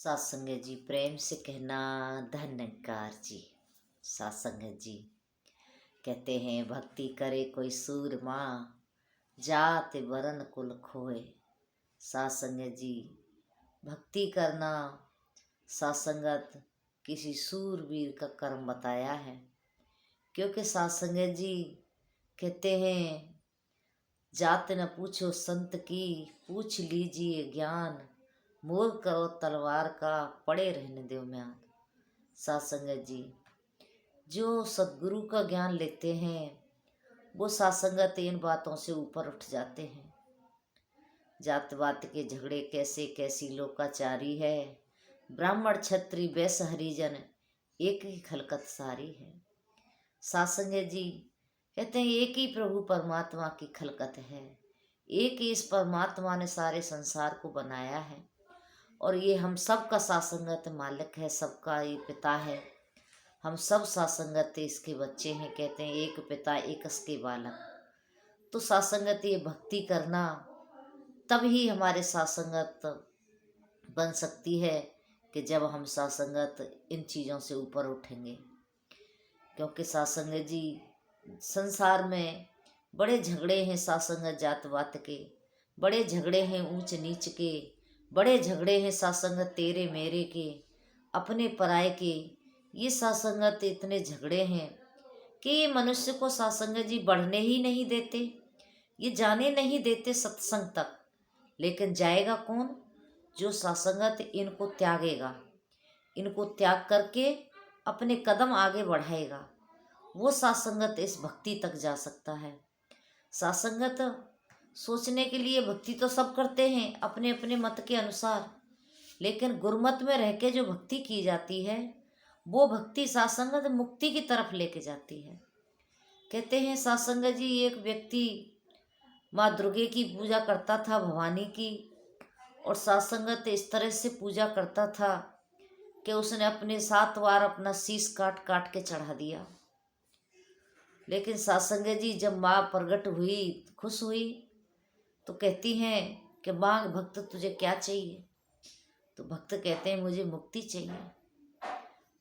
सत्संग जी प्रेम से कहना धन्यकार जी। सत्संग जी कहते हैं भक्ति करे कोई सूरमा, जात वरन कुल खोए। सत्संग जी भक्ति करना सत्संगत किसी सूरवीर का कर्म बताया है, क्योंकि सत्संग जी कहते हैं जात न पूछो संत की, पूछ लीजिए ज्ञान, मोल करो तलवार का, पड़े रहने दो म्यान। सत्संग जी जो सदगुरु का ज्ञान लेते हैं वो सत्संगत इन बातों से ऊपर उठ जाते हैं। जात पात के झगड़े कैसे कैसी लोकाचारी है, ब्राह्मण क्षत्रिय वैश्य हरिजन एक ही खलकत सारी है। सत्संग जी कहते हैं एक ही प्रभु परमात्मा की खलकत है, एक ही इस परमात्मा ने सारे संसार को बनाया है और ये हम सब का सत्संगत मालिक है, सबका ये पिता है। हम सब सत्संगत इसके बच्चे हैं। कहते हैं एक पिता एक के बालक। तो सत्संगत ये भक्ति करना तब ही हमारे सत्संगत बन सकती है कि जब हम सत्संगत इन चीज़ों से ऊपर उठेंगे। क्योंकि सत्संग जी संसार में बड़े झगड़े हैं, सत्संगत जात पात के बड़े झगड़े हैं, ऊंच नीच के बड़े झगड़े हैं, सत्संगत तेरे मेरे के अपने पराये के। ये सत्संगत इतने झगड़े हैं कि ये मनुष्य को सत्संग जी बढ़ने ही नहीं देते, ये जाने नहीं देते सत्संग तक। लेकिन जाएगा कौन? जो सत्संगत इनको त्यागेगा, इनको त्याग करके अपने कदम आगे बढ़ाएगा, वो सत्संगत इस भक्ति तक जा सकता है। सत्संगत सोचने के लिए भक्ति तो सब करते हैं अपने अपने मत के अनुसार, लेकिन गुरुमत में रह के जो भक्ति की जाती है वो भक्ति सत्संगत मुक्ति की तरफ लेके जाती है। कहते हैं सत्संग जी एक व्यक्ति माँ दुर्गे की पूजा करता था, भवानी की, और सत्संगत इस तरह से पूजा करता था कि उसने अपने 7 बार अपना शीश काट काट के चढ़ा दिया। लेकिन सत्संग जी जब माँ प्रकट हुई, खुश हुई, तो कहती हैं कि माँ भक्त तुझे क्या चाहिए? तो भक्त कहते हैं मुझे मुक्ति चाहिए।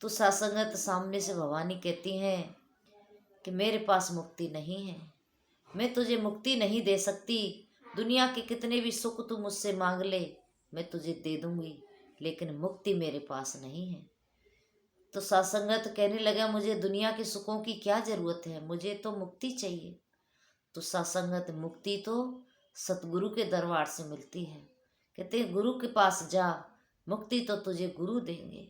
तो सत्संगत सामने से भवानी कहती हैं कि मेरे पास मुक्ति नहीं है, मैं तुझे मुक्ति नहीं दे सकती। दुनिया के कितने भी सुख तू मुझसे मांग ले, मैं तुझे दे दूंगी, लेकिन मुक्ति मेरे पास नहीं है। तो सत्संगत कहने लगा मुझे दुनिया के सुखों की क्या ज़रूरत है, मुझे तो मुक्ति चाहिए। तो सत्संगत मुक्ति तो सतगुरु के दरबार से मिलती है। कहते हैं गुरु के पास जा, मुक्ति तो तुझे गुरु देंगे।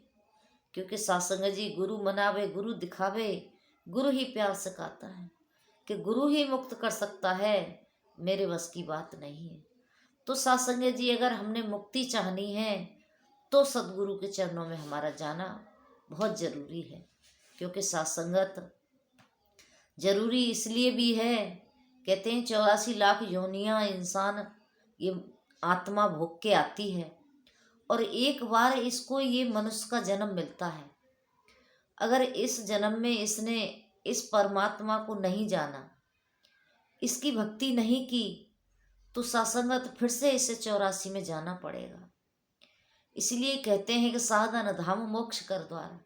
क्योंकि सत्संग जी गुरु मनावे गुरु दिखावे, गुरु ही प्यार सिखाता है कि गुरु ही मुक्त कर सकता है, मेरे बस की बात नहीं है। तो सत्संग जी अगर हमने मुक्ति चाहनी है तो सतगुरु के चरणों में हमारा जाना बहुत ज़रूरी है। क्योंकि सत्संगत जरूरी इसलिए भी है, कहते हैं 84 लाख योनियाँ इंसान ये आत्मा भोग के आती है और एक बार इसको ये मनुष्य का जन्म मिलता है। अगर इस जन्म में इसने इस परमात्मा को नहीं जाना, इसकी भक्ति नहीं की, तो सत्संगत फिर से इसे 84 में जाना पड़ेगा। इसलिए कहते हैं कि साधन धाम मोक्ष कर द्वार।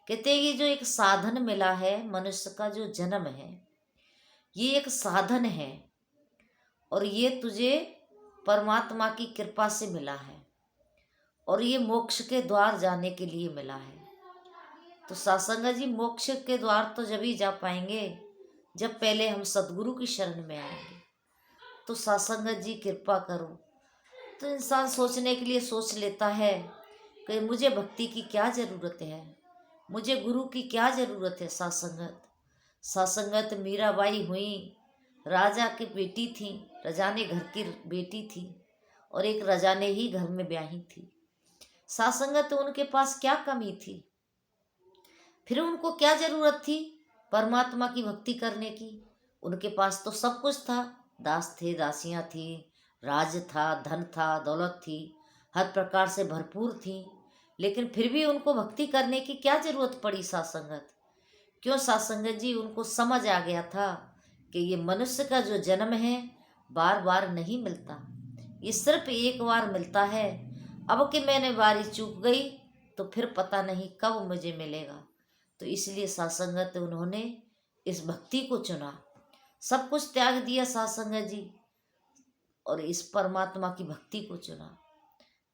कहते हैं ये जो एक साधन मिला है, मनुष्य का जो जन्म है ये एक साधन है और ये तुझे परमात्मा की कृपा से मिला है और ये मोक्ष के द्वार जाने के लिए मिला है। तो सत्संग जी मोक्ष के द्वार तो जब ही जा पाएंगे जब पहले हम सदगुरु की शरण में आएंगे। तो सत्संग जी कृपा करो। तो इंसान सोचने के लिए सोच लेता है कि मुझे भक्ति की क्या ज़रूरत है, मुझे गुरु की क्या ज़रूरत है। सत्संगत मीराबाई हुई, राजा की बेटी थी, रजाने घर की बेटी थी और एक रजाने ही घर में ब्याही थी। सत्संगत उनके पास क्या कमी थी, फिर उनको क्या ज़रूरत थी परमात्मा की भक्ति करने की? उनके पास तो सब कुछ था, दास थे, दासियाँ थी, राज था, धन था, दौलत थी, हर प्रकार से भरपूर थी, लेकिन फिर भी उनको भक्ति करने की क्या ज़रूरत पड़ी सत्संगत? क्यों? सत्संगत जी उनको समझ आ गया था कि ये मनुष्य का जो जन्म है बार बार नहीं मिलता, ये सिर्फ एक बार मिलता है। अब कि मैंने बारी चूक गई तो फिर पता नहीं कब मुझे मिलेगा। तो इसलिए सासंगत उन्होंने इस भक्ति को चुना, सब कुछ त्याग दिया सासंगत जी, और इस परमात्मा की भक्ति को चुना।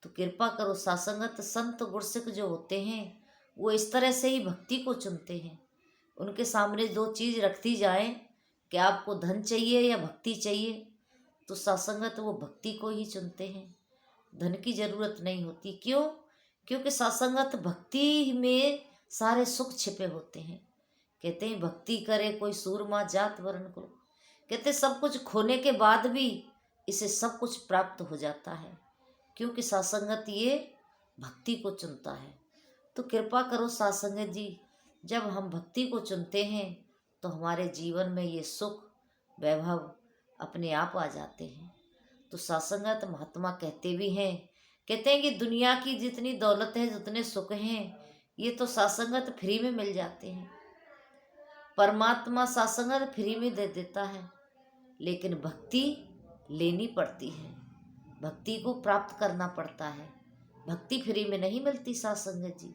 तो कृपा करो सासंगत संत गुरसिक जो होते हैं वो इस तरह से ही भक्ति को चुनते हैं। उनके सामने दो चीज़ रखती जाए कि आपको धन चाहिए या भक्ति चाहिए, तो सासंगत वो भक्ति को ही चुनते हैं, धन की जरूरत नहीं होती। क्यों? क्योंकि सासंगत भक्ति में सारे सुख छिपे होते हैं। कहते हैं भक्ति करे कोई सूरमा जात वरण को, कहते सब कुछ खोने के बाद भी इसे सब कुछ प्राप्त हो जाता है, क्योंकि सासंगत ये भक्ति को चुनता है। तो कृपा करो सासंगत जी, जब हम भक्ति को चुनते हैं तो हमारे जीवन में ये सुख वैभव अपने आप आ जाते हैं। तो सासंगत महात्मा कहते भी हैं, कहते हैं कि दुनिया की जितनी दौलत है, जितने सुख हैं, ये तो सासंगत फ्री में मिल जाते हैं। परमात्मा सासंगत फ्री में दे देता है, लेकिन भक्ति लेनी पड़ती है, भक्ति को प्राप्त करना पड़ता है। भक्ति फ्री में नहीं मिलती सासंगत जी,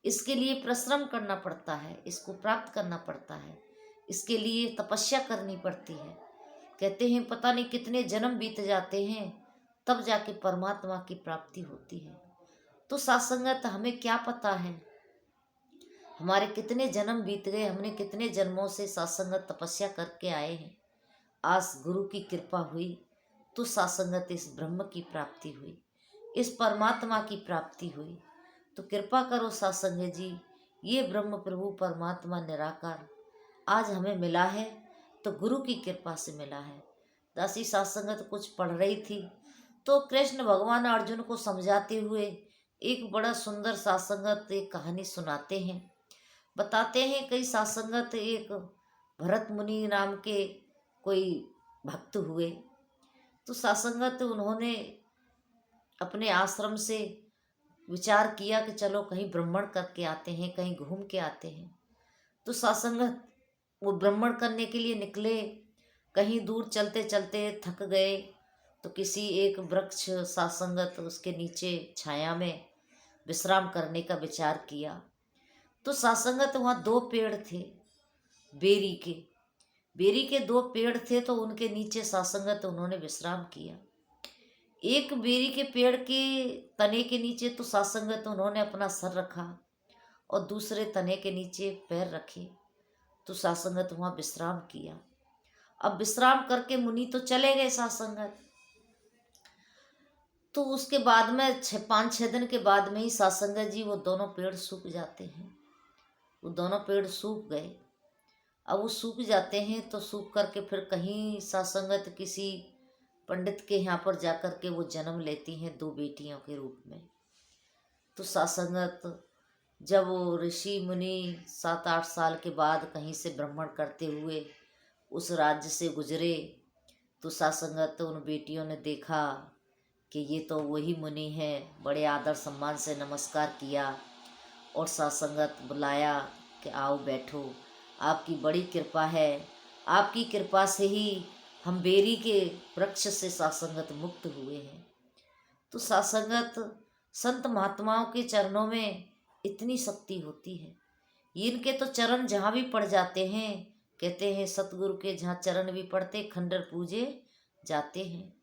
इसके लिए परिश्रम करना पड़ता है, इसको प्राप्त करना पड़ता है, इसके लिए तपस्या करनी पड़ती है। कहते हैं पता नहीं कितने जन्म बीत जाते हैं तब जाके परमात्मा की प्राप्ति होती है। तो सासंगत हमें क्या पता है हमारे कितने जन्म बीत गए, हमने कितने जन्मों से सासंगत तपस्या करके आए हैं। आज गुरु की कृपा हुई तो सासंगत इस ब्रह्म की प्राप्ति हुई, इस परमात्मा की प्राप्ति हुई। तो कृपा करो सासंगत जी, ये ब्रह्म प्रभु परमात्मा निराकार आज हमें मिला है तो गुरु की कृपा से मिला है। दासी सासंगत कुछ पढ़ रही थी तो कृष्ण भगवान अर्जुन को समझाते हुए एक बड़ा सुंदर सासंगत एक कहानी सुनाते हैं। बताते हैं कई सासंगत एक भरत मुनि नाम के कोई भक्त हुए। तो सासंगत उन्होंने अपने आश्रम से विचार किया कि चलो कहीं भ्रमण करके आते हैं, कहीं घूम के आते हैं। तो सासंगत वो भ्रमण करने के लिए निकले। कहीं दूर चलते चलते थक गए तो किसी एक वृक्ष सासंगत उसके नीचे छाया में विश्राम करने का विचार किया। तो सासंगत वहाँ दो पेड़ थे, बेरी के, बेरी के दो पेड़ थे, तो उनके नीचे सासंगत उन्होंने विश्राम किया। एक बेरी के पेड़ के तने के नीचे तो सासंगत उन्होंने अपना सर रखा और दूसरे तने के नीचे पैर रखे। तो सासंगत वहाँ विश्राम किया। अब विश्राम करके मुनि तो चले गए सासंगत। तो उसके बाद में 5-6 दिन के बाद में ही सासंगत जी वो दोनों पेड़ सूख जाते हैं। वो दोनों पेड़ सूख गए। अब वो सूख जाते हैं तो सूख करके फिर कहीं सासंगत किसी पंडित के यहाँ पर जाकर के वो जन्म लेती हैं 2 बेटियों के रूप में। तो सासंगत जब वो ऋषि मुनि 7-8 साल के बाद कहीं से भ्रमण करते हुए उस राज्य से गुजरे तो सासंगत उन बेटियों ने देखा कि ये तो वही मुनि हैं। बड़े आदर सम्मान से नमस्कार किया और सासंगत बुलाया कि आओ बैठो, आपकी बड़ी कृपा है, आपकी कृपा से ही हम बेरी के वृक्ष से सासंगत मुक्त हुए हैं। तो सासंगत संत महात्माओं के चरणों में इतनी शक्ति होती है, इनके तो चरण जहाँ भी पड़ जाते हैं, कहते हैं सतगुरु के जहाँ चरण भी पड़ते खंडर पूजे जाते हैं।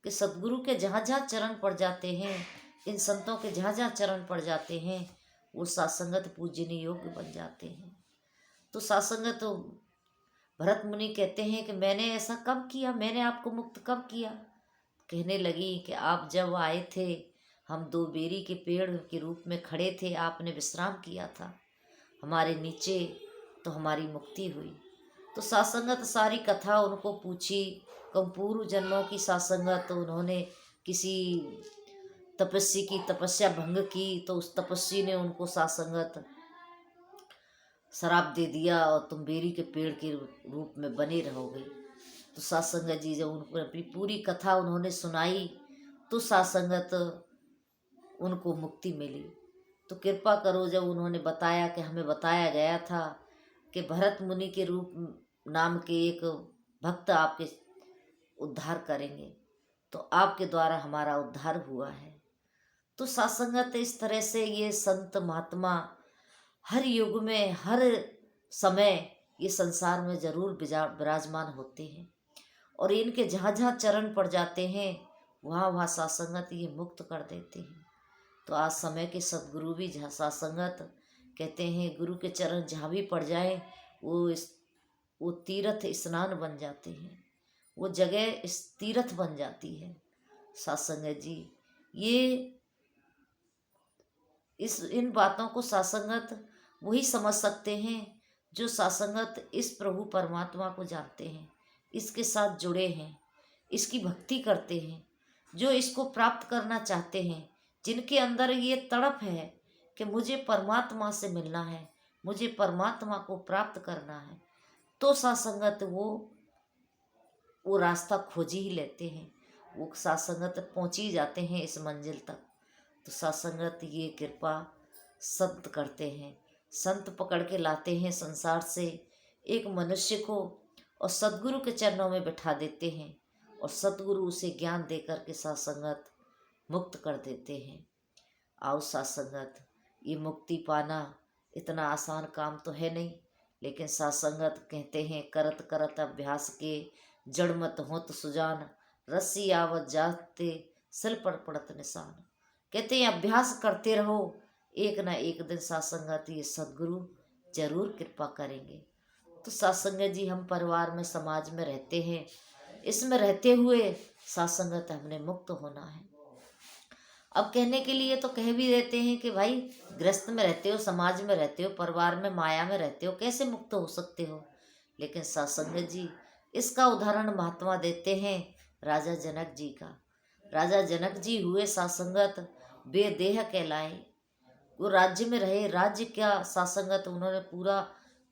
कि सतगुरु के जहाँ जहाँ चरण पड़ जाते हैं, इन संतों के जहाँ जहाँ चरण पड़ जाते हैं, वो सासंगत पूजनीय योग्य बन जाते हैं। तो सासंगत तो भरत मुनि कहते हैं कि मैंने ऐसा कब किया, मैंने आपको मुक्त कब किया। कहने लगी कि आप जब आए थे हम 2 बेरी के पेड़ के रूप में खड़े थे, आपने विश्राम किया था हमारे नीचे, तो हमारी मुक्ति हुई। तो सासंगत सारी कथा उनको पूछी, कम पूर्व जन्मों की सासंगत। तो उन्होंने किसी तपस्वी की तपस्या भंग की तो उस तपस्वी ने उनको सासंगत शराप दे दिया और तुम बेरी के पेड़ के रूप में बने रहोगे। तो सासंगत जी जब उनको अपनी पूरी कथा उन्होंने सुनाई तो सासंगत उनको मुक्ति मिली। तो कृपा करो, जब उन्होंने बताया कि हमें बताया गया था कि भरत मुनि के रूप नाम के एक भक्त आपके उद्धार करेंगे, तो आपके द्वारा हमारा उद्धार हुआ है। तो सासंगत इस तरह से ये संत महात्मा हर युग में हर समय ये संसार में जरूर विराजमान होते हैं, और इनके जहाँ जहाँ चरण पड़ जाते हैं वहाँ वहाँ सासंगत ये मुक्त कर देते हैं। तो आज समय के सदगुरु भी जहाँ सासंगत कहते हैं, गुरु के चरण जहाँ भी पड़ जाए वो तीर्थ स्नान बन जाते हैं, वो जगह इस तीर्थ बन जाती है। सासंगत जी ये इन बातों को सासंगत वही समझ सकते हैं जो सासंगत इस प्रभु परमात्मा को जानते हैं, इसके साथ जुड़े हैं, इसकी भक्ति करते हैं, जो इसको प्राप्त करना चाहते हैं, जिनके अंदर ये तड़प है कि मुझे परमात्मा से मिलना है, मुझे परमात्मा को प्राप्त करना है, तो सासंगत वो रास्ता खोज ही लेते हैं, वो सासंगत पहुँच ही जाते हैं इस मंजिल तक। तो सासंगत ये कृपा संत करते हैं, संत पकड़ के लाते हैं संसार से एक मनुष्य को और सदगुरु के चरणों में बिठा देते हैं, और सदगुरु उसे ज्ञान देकर के सासंगत मुक्त कर देते हैं। आओ सासंगत, ये मुक्ति पाना इतना आसान काम तो है नहीं, लेकिन सासंगत कहते हैं करत करत अभ्यास के जड़ मत होत सुजान, रस्सी आवत जाते सिल पर पड़त निशान। कहते हैं अभ्यास करते रहो, एक ना एक दिन सासंगत ये सदगुरु जरूर कृपा करेंगे। तो सासंगत जी हम परिवार में समाज में रहते हैं, इसमें रहते हुए सासंगत हमने मुक्त होना है। अब कहने के लिए तो कह भी देते हैं कि भाई गृहस्थ में रहते हो, समाज में रहते हो, परिवार में माया में रहते हो, कैसे मुक्त हो सकते हो। लेकिन सासंगत जी इसका उदाहरण महात्मा देते हैं राजा जनक जी का। राजा जनक जी हुए सासंगत बेदेह कहलाए, वो राज्य में रहे, राज्य क्या सासंगत उन्होंने पूरा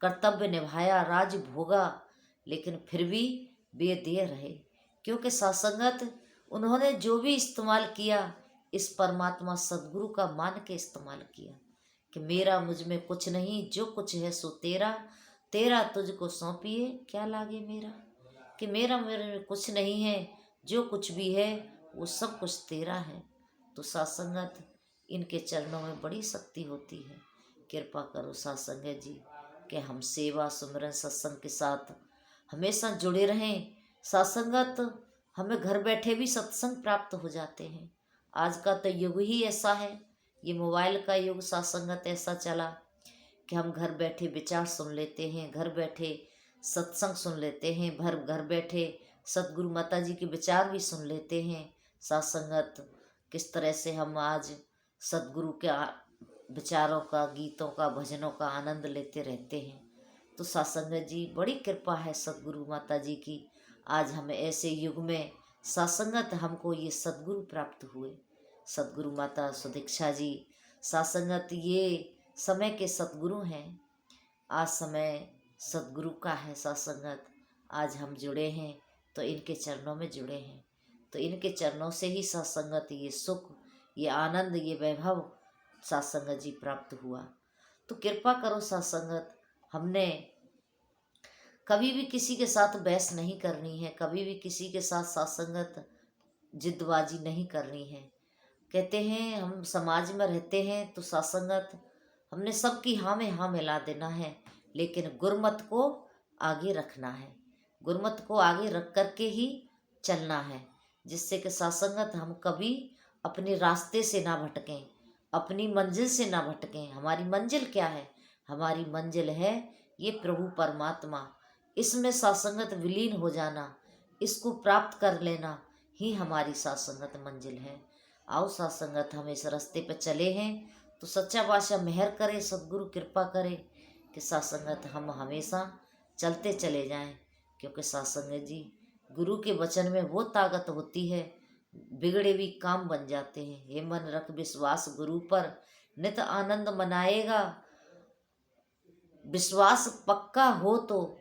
कर्तव्य निभाया, राज भोगा, लेकिन फिर भी बेदेह रहे, क्योंकि सासंगत उन्होंने जो भी इस्तेमाल किया इस परमात्मा सदगुरु का मान के इस्तेमाल किया कि मेरा मुझ में कुछ नहीं, जो कुछ है सो तेरा, तेरा तुझको सौंपिए क्या लागे मेरा। कि मेरा मेरे में कुछ नहीं है, जो कुछ भी है वो सब कुछ तेरा है। तो सासंगत इनके चरणों में बड़ी शक्ति होती है। कृपा करो सासंगत जी कि हम सेवा सुमिरन सत्संग के साथ हमेशा जुड़े रहें। सासंगत हमें घर बैठे भी सत्संग प्राप्त हो जाते हैं। आज का तो युग ही ऐसा है, ये मोबाइल का युग, सासंगत ऐसा चला कि हम घर बैठे विचार सुन लेते हैं, घर बैठे सत्संग सुन लेते हैं, घर बैठे सतगुरु माता जी के विचार भी सुन लेते हैं। सासंगत किस तरह से हम आज सतगुरु के विचारों का, गीतों का, भजनों का आनंद लेते रहते हैं। तो सासंगत जी बड़ी कृपा है सतगुरु माता जी की, आज हमें ऐसे युग में सासंगत हमको ये सतगुरु प्राप्त हुए। सतगुरु माता सुदीक्षा जी सासंगत ये समय के सतगुरु हैं। आज समय सतगुरु का है सासंगत, आज हम जुड़े हैं तो इनके चरणों में जुड़े हैं, तो इनके चरणों से ही सासंगत ये सुख, ये आनंद, ये वैभव सासंगत जी प्राप्त हुआ। तो कृपा करो सासंगत, हमने कभी भी किसी के साथ बहस नहीं करनी है, कभी भी किसी के साथ सासंगत जिद्दबाजी नहीं करनी है। कहते हैं हम समाज में रहते हैं तो सासंगत हमने सबकी हाँ में हाँ मिला देना है, लेकिन गुरमत को आगे रखना है, गुरमत को आगे रख करके ही चलना है, जिससे कि सासंगत हम कभी अपने रास्ते से ना भटकें, अपनी मंजिल से ना भटकें। हमारी मंजिल क्या है? हमारी मंजिल है ये प्रभु परमात्मा, इसमें सासंगत विलीन हो जाना, इसको प्राप्त कर लेना ही हमारी सासंगत मंजिल है। आओ सासंगत हम इस रास्ते पर चले हैं तो सच्चा बादशाह मेहर करे, सदगुरु कृपा करे कि सासंगत हम हमेशा चलते चले जाएं, क्योंकि सासंगत जी गुरु के वचन में वो ताकत होती है, बिगड़े भी काम बन जाते हैं। हे मन रख विश्वास गुरु पर, नित आनंद मनाएगा, विश्वास पक्का हो तो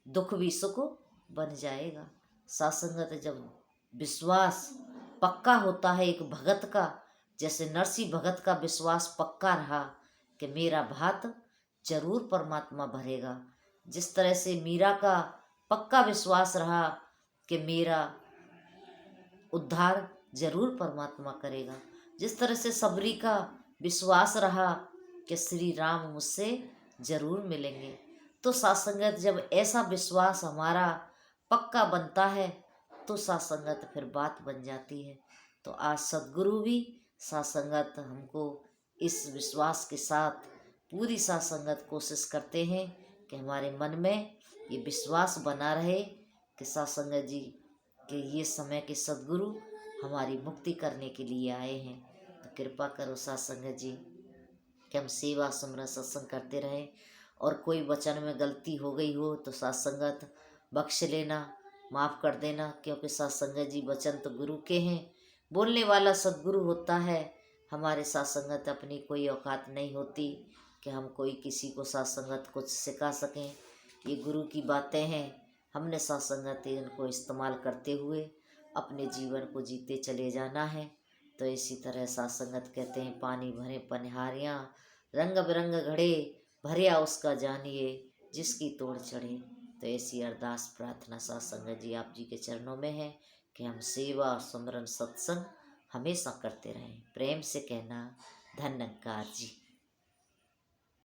दुख भी सुख बन जाएगा। सासंगत जब विश्वास पक्का होता है एक भगत का, जैसे नरसिंह भगत का विश्वास पक्का रहा कि मेरा भात जरूर परमात्मा भरेगा, जिस तरह से मीरा का पक्का विश्वास रहा कि मेरा उद्धार जरूर परमात्मा करेगा, जिस तरह से सबरी का विश्वास रहा कि श्री राम मुझसे जरूर मिलेंगे, तो साथ संगत जब ऐसा विश्वास हमारा पक्का बनता है तो साथ संगत फिर बात बन जाती है। तो आज सद्गुरु भी साथ संगत हमको इस विश्वास के साथ पूरी साथ संगत कोशिश करते हैं कि हमारे मन में ये विश्वास बना रहे कि साथ संगत जी कि ये समय के सद्गुरु हमारी मुक्ति करने के लिए आए हैं। तो कृपा करो साथ संगत जी कि हम सेवा सुमरन सत्संग करते रहें, और कोई वचन में गलती हो गई हो तो साथ संगत बख्श लेना, माफ़ कर देना, क्योंकि साथ संगत जी वचन तो गुरु के हैं, बोलने वाला सद्गुरु होता है। हमारे साथ संगत अपनी कोई औकात नहीं होती कि हम कोई किसी को साथ संगत कुछ सिखा सकें। ये गुरु की बातें हैं, हमने साथ संगत इनको इस्तेमाल करते हुए अपने जीवन को जीते चले जाना है। तो इसी तरह साथ संगत कहते हैं, पानी भरे पनिहारियाँ, रंग बिरंग घड़े भरिया उसका जानिए, जिसकी तोड़ चढ़े। तो ऐसी अरदास प्रार्थना साथ संगत जी आप जी के चरणों में है कि हम सेवा सुमरन सत्संग हमेशा करते रहें। प्रेम से कहना, धन निरंकार जी।